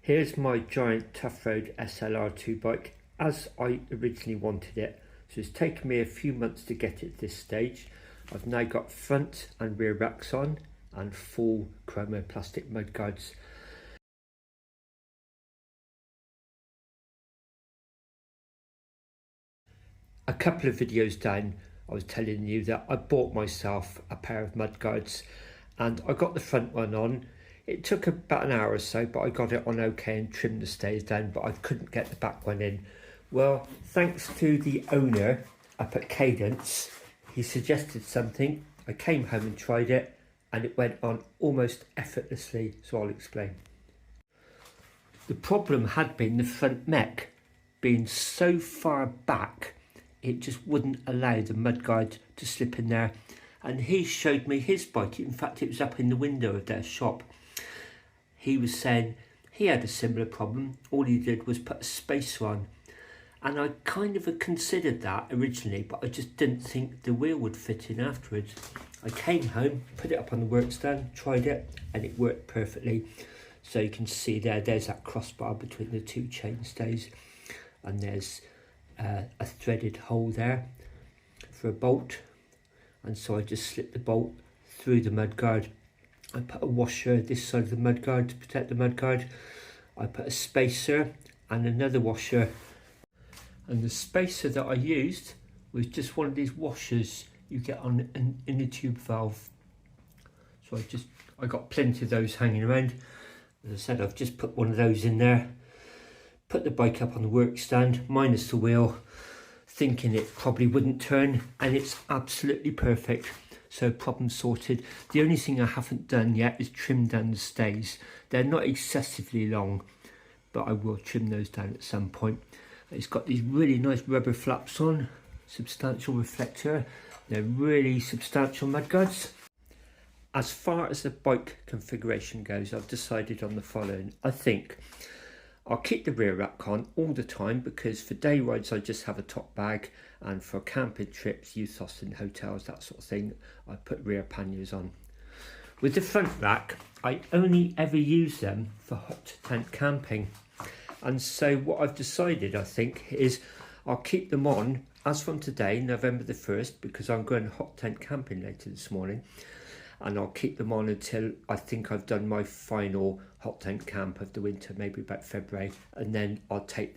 Here's my GIANT Toughroad SLR 2 bike as I originally wanted it. So it's taken me a few months to get it to this stage. I've now got front and rear racks on and full chromo plastic mudguards. A couple of videos down, I was telling you that I bought myself a pair of mudguards and I got the front one on. It took about an hour or so, but I got it on okay and trimmed the stays down, but I couldn't get the back one in. Well, thanks to the owner up at Cadence, he suggested something. I came home and tried it and it went on almost effortlessly, so I'll explain. The problem had been the front mech being so far back, it just wouldn't allow the mudguard to slip in there. And he showed me his bike. In fact, it was up in the window of their shop. He was saying he had a similar problem. All he did was put a spacer on. And I kind of had considered that originally, but I just didn't think the wheel would fit in afterwards. I came home, put it up on the work stand, tried it, and it worked perfectly. So you can see there's that crossbar between the two chainstays, and there's a threaded hole there for a bolt. And so I just slipped the bolt through the mudguard. I put a washer this side of the mudguard to protect the mudguard. I put a spacer and another washer. And the spacer that I used was just one of these washers you get on in the tube valve. So I got plenty of those hanging around. As I said, I've just put one of those in there. Put the bike up on the work stand, minus the wheel, thinking it probably wouldn't turn, and it's absolutely perfect. So problem sorted. The only thing I haven't done yet is trim down the stays. They're not excessively long, but I will trim those down at some point. It's got these really nice rubber flaps on, substantial reflector. They're really substantial mudguards. As far as the bike configuration goes, I've decided on the following. I think I'll keep the rear rack on all the time because for day rides I just have a top bag, and for camping trips, youth hostels and hotels, that sort of thing, I put rear panniers on. With the front rack, I only ever use them for hot tent camping. And so what I've decided, I think, is I'll keep them on as from today, November the 1st, because I'm going hot tent camping later this morning. And I'll keep them on until I think I've done my final hot tent camp of the winter, maybe about February. And then I'll take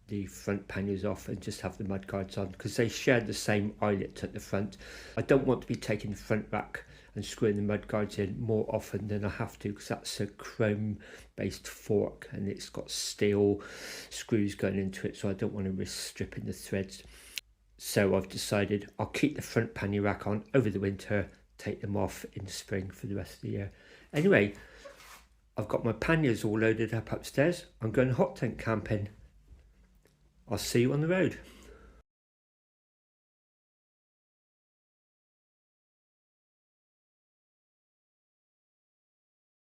the front panniers off and just have the mudguards on, because they share the same eyelet at the front. I don't want to be taking the front rack and screwing the mudguards in more often than I have to, because that's a chrome based fork and it's got steel screws going into it, so I don't want to risk stripping the threads. So I've decided I'll keep the front pannier rack on over the winter, take them off in the spring for the rest of the year. Anyway, I've got my panniers all loaded up upstairs. I'm going hot tent camping. I'll see you on the road.